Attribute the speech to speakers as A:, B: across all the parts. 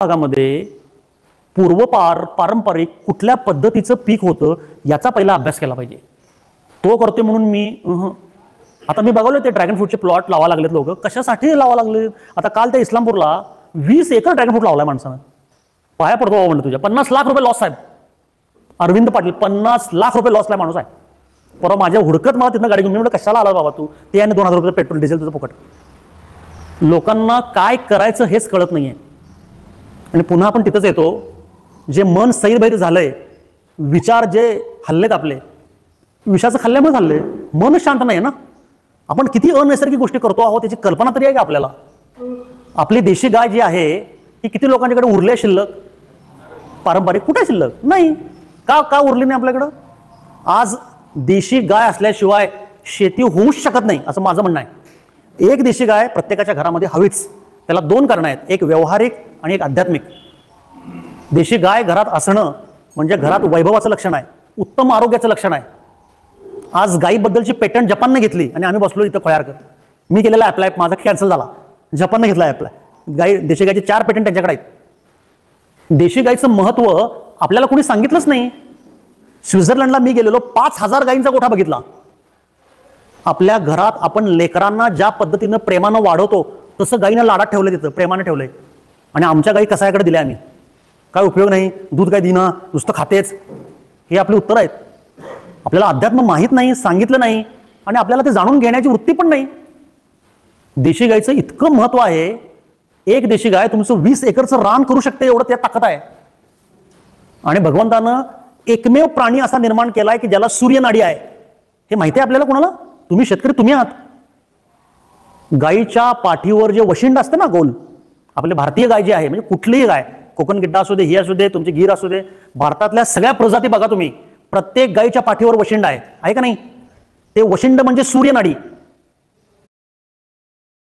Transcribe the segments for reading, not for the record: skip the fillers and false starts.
A: भागामध्ये पारंपरिक कुठल्या पद्धतीचं पीक होतं याचा पहिला अभ्यास केला पाहिजे. तो करते म्हणून मी आता मी बघवलं ते ड्रॅगन फ्रूटचे प्लॉट लावा लागलेत लोक. कशासाठी लावा लागले? आता काल त्या इस्लामपूरला 20 एकर ड्रॅगन फ्रूट लावलाय माणसानं. पाया पडतो म्हणलं तुझ्या. 50 लाख रुपये लॉस साहेब. अरविंद पाटील 50 लाख रुपये लॉसला माणूस आहे. परवा माझ्या हुडकत मला तिथं गाडी घेऊन मी म्हणलं कशाला आला बाबा तू? ते आणि 2000 रुपये पेट्रोल डिझेल तुझं फुकट. लोकांना काय करायचं हेच कळत नाहीये. आणि पुन्हा आपण तिथंच येतो, जे मन सैरभैर झालंय, विचार जे हल्लेत आपले, विषाचं खाल्ल्यामुळे हल्ले, मन शांत नाही ना. आपण किती अनैसर्गिक गोष्टी करतो आहोत त्याची कल्पना तरी आहे का आपल्याला? आपली देशी गाय जी आहे ती किती लोकांच्याकडे उरली आहे शिल्लक? पारंपरिक कुठे शिल्लक नाही. का उरली नाही आपल्याकडं? आज देशी गाय असल्याशिवाय शेती होऊच शकत नाही असं माझं म्हणणं आहे. एक देशी गाय प्रत्येकाच्या घरामध्ये हवीच. त्याला 2 कारणं आहेत, एक व्यावहारिक आणि एक आध्यात्मिक. देशी गाय घरात असणं म्हणजे घरात वैभवाचं लक्षण आहे, उत्तम आरोग्याचं लक्षण आहे. आज गायीबद्दलची पेटंट जपानने घेतली आणि आम्ही बसलो इथं खोयारकर. मी केलेला अप्लाय माझा कॅन्सल झाला. जपानने घेतला अप्लाय. गाय देशी गायचे 4 पेटंट त्यांच्याकडे आहेत. देशी गायचं महत्व आपल्याला कोणी सांगितलंच नाही. स्वित्झर्लंडला मी गेलेलो, 5000 गायींचा गोठा बघितला. आपल्या घरात आपण लेकरांना ज्या पद्धतीनं प्रेमानं वाढवतो तसं गायीनं लाडात ठेवलं, तिथं प्रेमानं ठेवलंय. आणि आमच्या गायी कसायाकडे दिल्या आम्ही. काय उपयोग नाही, दूध काय दिना, नुसतं खातेच. हे आपली उत्तर आहेत. आपल्याला अध्यात्म माहीत नाही, सांगितलं नाही आणि आपल्याला ते जाणून घेण्याची वृत्ती पण नाही. देशी गायचं इतकं महत्व आहे. एक देशी गाय तुमचं 20 एकरचं रान करू शकते, एवढं त्यात ताकद आहे. आणि भगवंतानं एकमेव प्राणी असा निर्माण केलाय की ज्याला सूर्यनाडी आहे. हे माहिती आहे आपल्याला कोणाला? तुम्ही शेतकरी तुम्ही आहात. गायीच्या पाठीवर जे वशिंड असतं ना गोल, आपले भारतीय गाय जी आहे, म्हणजे कुठलीही गाय, कोकण गिड्डा असू दे, ही असू दे, तुमची गीर असू दे, भारतातल्या सगळ्या प्रजाती बघा तुम्ही, प्रत्येक गायीच्या पाठीवर वशिंड आहे का नाही? ते वशिंड म्हणजे सूर्यनाडी.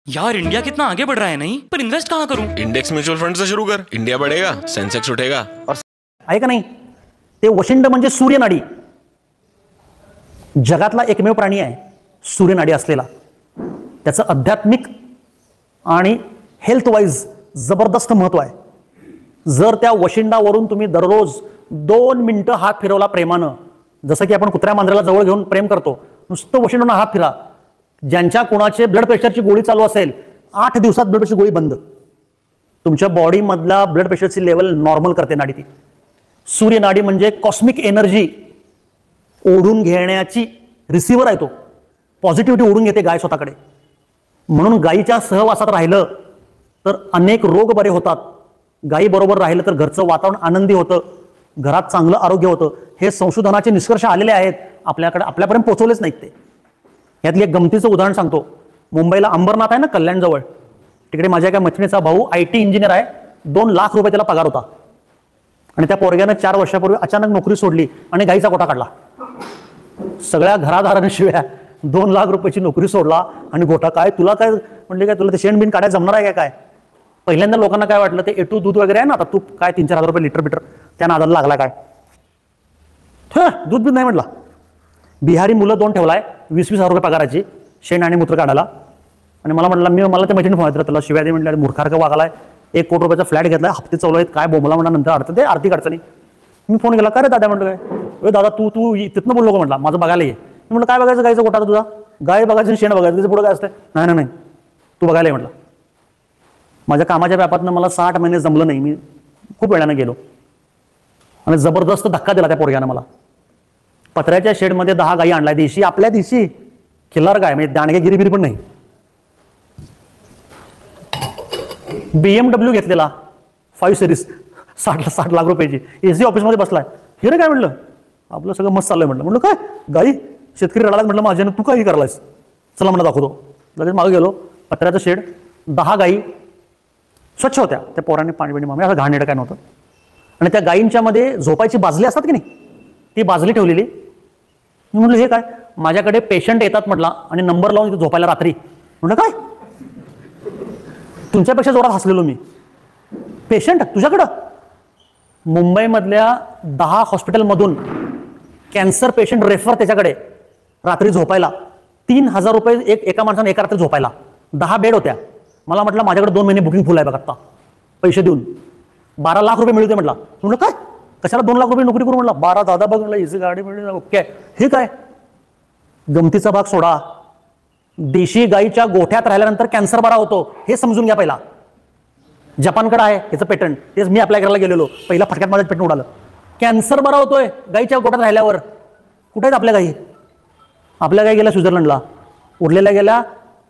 B: यार इंडिया कितना आगे बढ़ रहा है नहीं, पर इन्वेस्ट कहाँ करूं?
C: इंडेक्स म्यूचुअल फंड से शुरू कर, इंडिया बढ़ेगा, सेंसेक्स उठेगा.
A: आहे का नाही? ते वशिंड म्हणजे सूर्यनाडी. जगातला एकमेव प्राणी आहे सूर्यनाडी असलेला. त्याचं आध्यात्मिक आणि हेल्थ वाईज जबरदस्त महत्व आहे. जर त्या वशिंडावरून तुम्ही दररोज 2 मिनिटं हात फिरवला प्रेमानं, जसं की आपण कुत्र्या मांजराला जवळ घेऊन प्रेम करतो, नुसतं वशिंडून हात फिरा. ज्यांच्या कोणाचे ब्लड प्रेशरची गोळी चालू असेल, 8 दिवसात ब्लड प्रेशरची गोळी बंद. तुमच्या बॉडीमधला ब्लड प्रेशरची लेवल नॉर्मल करते नाडी ती. सूर्यनाडी म्हणजे कॉस्मिक एनर्जी ओढून घेण्याची रिसिव्हर आहे. तो पॉझिटिव्हिटी ओढून घेते गाय स्वतःकडे. म्हणून गायीच्या सहवासात राहिलं तर अनेक रोग बरे होतात. गायी बरोबर राहिलं तर घरचं वातावरण आनंदी होतं, घरात चांगलं आरोग्य होतं. हे संशोधनाचे निष्कर्ष आलेले आहेत, आपल्यापर्यंत पोहोचवलेच नाहीत ते. यातली एक गमतीचं उदाहरण सांगतो. मुंबईला अंबरनाथ आहे ना, कल्याणजवळ, तिकडे माझ्या एका मैत्रिणीचा भाऊ IT इंजिनियर आहे. 2 लाख रुपये त्याला पगार होता. आणि त्या पोरग्यानं 4 वर्षापूर्वी अचानक नोकरी सोडली आणि गायीचा गोठा काढला. सगळ्या घरादारांशिवाय 2 लाख रुपयाची नोकरी सोडला आणि गोठा. काय तुला काय म्हणले, काय तुला ते शेण बिन काढायला जमणार आहे काय? पहिल्यांदा लोकांना काय वाटलं, ते A2 दूध वगैरे आहे ना, आता तूप काय 3-4 हजार रुपये लिटर त्या नादाला लागला काय? दूध बीध नाही म्हटला. बिहारी मुलं 2 ठेवलाय, 20-20 हजार रुपये पगाराची, शेण आणि मूत्र काढायला. आणि मला म्हटलं, मला त्या मैत्रिणी फोन त्याला शिवाय दे म्हटलं, मूर्खारखं वागालाय. 1 कोटी रुपयाचा फ्लॅट घेतलाय, हप्ते चालू आहेत, काय बोंबला म्हणा, नंतर अडचण ते आर्थिक अडचणी. मी फोन केला, काय रे दादा म्हटलं, काय दादा तू तिथनं बोललो का म्हटलं, माझं बघायला ये. म्हटलं काय बघायचं, गायचा गोठा तुझा, गाय बघायचं शेण बघायचं, त्याचं पुढं काय असतं? नाही तू बघायला ये म्हटलं. माझ्या कामाच्या व्यापातनं मला 60 महिने जमलं नाही. मी खूप वेळानं गेलो आणि जबरदस्त धक्का दिला त्या पोरग्यानं मला. पत्र्याच्या शेडमध्ये 10 गायी आणलाय, देशी, आपल्या देशी, खिल्लार गाय, म्हणजे दांडगे गिरीबिरी पण नाही. BMW घेतलेला 5 सिरीज 60 लाख रुपयाची, AC ऑफिसमध्ये बसलाय. हे रे काय म्हटलं, आपलं सगळं मस्त चाललंय म्हटलं. काय गाई, शेतकरी रडाला म्हटलं माझ्यानं, तू काही करायलास, चला म्हणलं दाखवतो. लगेच मागे गेलो, पत्र्याचं शेड, 10 गायी स्वच्छ होत्या. त्या पोरांनी पाणी बिणी मामी, असं घाणेरडं काय नव्हतं. आणि त्या गायींच्या मध्ये झोपायची बाजली असतात की नाही, ती बाजली ठेवलेली. मी म्हटलं हे काय? माझ्याकडे पेशंट येतात म्हटला आणि नंबर लावून इथे झोपायला रात्री. म्हटलं काय? तुमच्यापेक्षा जोरात हसलेलो मी. पेशंट तुझ्याकडं? मुंबईमधल्या 10 हॉस्पिटलमधून कॅन्सर पेशंट रेफर त्याच्याकडे रात्री झोपायला. 3000 रुपये एका माणसाने एका रात्री झोपायला. 10 बेड होत्या. मला म्हटलं माझ्याकडे 2 महिने बुकिंग फुल आहे बघा आता पैसे देऊन. 12 लाख रुपये मिळते म्हटला. म्हणलं काय, कशाला 2 लाख रुपये नोकरी करू म्हटलं. 12 दादा बघ म्हटलं, इझी गाडी मिळेल, ओके. हे काय गमतीचा भाग सोडा. देशी गाईच्या गोठ्यात राहिल्यानंतर कॅन्सर बरा होतो हे समजून घ्या पहिला. जपानकडे आहे याचं पेटंट, तेच मी अप्लाय करायला गेलेलो, पहिला फटक्यात माझं पेटंट उडालं. कॅन्सर बरा होतोय गाईच्या गोठ्यात राहिल्यावर. कुठे आहेत आपल्या गाई? आपल्या गाई गेल्या स्वित्झर्लंडला, उरलेल्या गेल्या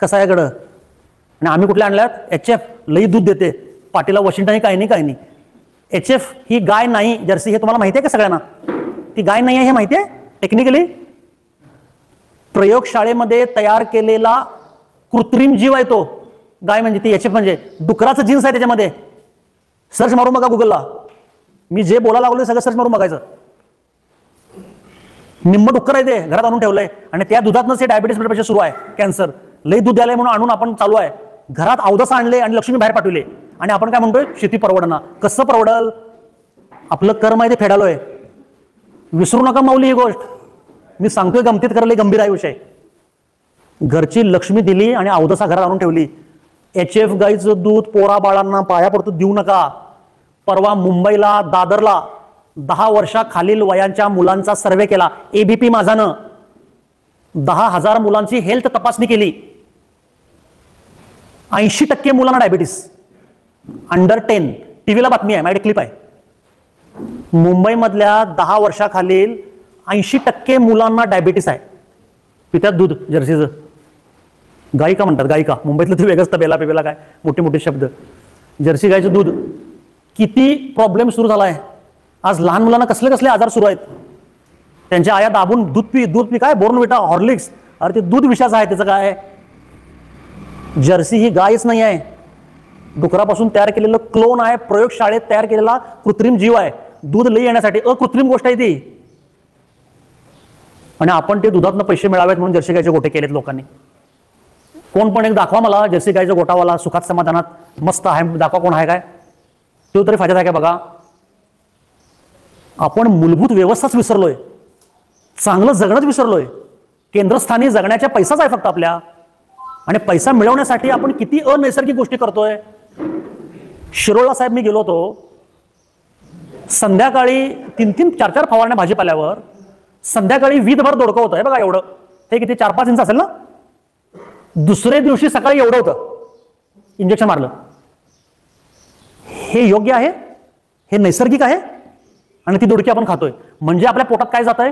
A: कसायाकडं. आणि आम्ही कुठल्या आणल्यात? HF, लई दूध देते, पाटीला वॉशिंग्टन काही नाही. HF ही गाय नाही, जर्सी. हे तुम्हाला माहिती आहे का सगळ्यांना? ती गाय नाही आहे हे माहिती आहे टेक्निकली. प्रयोगशाळेमध्ये तयार केलेला कृत्रिम जीव आहे तो. गाय म्हणजे ती HF म्हणजे डुकराचं जीन्स आहे त्याच्यामध्ये. सर्च मारून बघा गुगलला. मी जे बोलायला लागलो सगळं सर्च मारून बघायचं. निम्म डुक्कर आहे ते, घरात आणून ठेवलंय आणि त्या दुधातनंच हे डायबिटीस ब्लड प्रेशर सुरू आहे, कॅन्सर. लई दूध द्यायला म्हणून आणून आपण चालू आहे. घरात अवदसा आणले आणि लक्ष्मी बाहेर पाठवले आणि आपण काय म्हणतोय शेती परवडना. कसं परवडल? आपलं कर्म आहे ते फेडालोय. विसरू नका माऊली ही गोष्ट. मी सांगतोय गमतीत करायला गंभीर आहे विषय. घरची लक्ष्मी दिली आणि अवदसा घरात आणून ठेवली. HF गाईचं दूध पोरा बाळांना पाया पडतो देऊ नका. परवा मुंबईला दादरला 10 वर्षाखालील वयांच्या मुलांचा सर्वे केला ABP माझानं. 10,000 मुलांची हेल्थ तपासणी केली. 80% मुलांना डायबिटीस, अंडर 10. टीव्हीला बातमी आहे, माझ्याकडे क्लिप आहे. मुंबईमधल्या 10 वर्षाखालील 80% मुलांना डायबिटीस आहे. पित्यात दूध जर्सीचं. गायिका म्हणतात, गायिका. मुंबईतलं ते वेगळंच, तबेला पेबेला काय मोठे मोठे शब्द. जर्सी गायचं दूध. किती प्रॉब्लेम सुरू झाला आहे आज. लहान मुलांना कसले कसले आजार सुरू आहेत. त्यांच्या आया दाबून दूध पी काय बोर्नव्हिटा, हॉर्लिक्स. अरे ते दूध विषाचं आहे, त्याचं काय. जर्सी ही गायच नाही आहे, डुकरापासून तयार केलेलं क्लोन आहे. प्रयोगशाळेत तयार केलेला कृत्रिम जीव आहे. दूध लई येण्यासाठी अकृत्रिम गोष्ट आहे ती. आणि आपण ते दुधातनं पैसे मिळावेत म्हणून जर्सी गायचे गोटे केलेत लोकांनी. कोण पण एक दाखवा मला जर्सी गायचा गोटावाला सुखात समाधानात मस्त आहे, दाखवा कोण आहे काय. तो तरी फायद्यात आहे काय बघा. आपण मूलभूत व्यवस्थाच विसरलोय, चांगलं जगणंच विसरलोय. केंद्रस्थानी जगण्याच्या पैसाच आहे फक्त आपल्या. आणि पैसा मिळवण्यासाठी आपण किती अनैसर्गिक गोष्टी करतोय. शिरोळला साहेब मी गेलो होतो, संध्याकाळी 3-3, 4-4 फवारण्या भाजीपाल्यावर. संध्याकाळी वीधभर दोडकं होतं, हे बघा एवढं. हे किती 4-5 इंच असेल ना. दुसऱ्या दिवशी सकाळी एवढं होतं, इंजेक्शन मारलं. हे योग्य आहे? हे नैसर्गिक आहे? आणि ती दोडकी आपण खातोय म्हणजे आपल्या पोटात काय जात आहे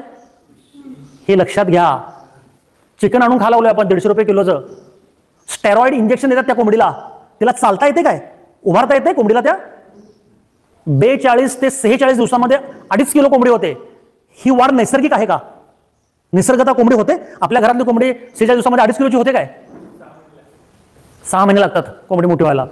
A: हे लक्षात घ्या. चिकन आणून खा लावलंय आपण 150 रुपये किलोचं. स्टेरॉइड इंजेक्शन देतात त्या कोंबडीला. तिला चालता येते काय, उभारता येते कोंबडीला? त्या 42 ते 46 दिवसामध्ये 2.5 किलो कोंबडी होते. ही वाढ नैसर्गिक आहे का? निसर्गता कोंबडी होते? आपल्या घरातली कोंबडी 46 दिवसामध्ये 2.5 किलोची होते काय? 6 महिने लागतात कोंबडी मोठी व्हायला.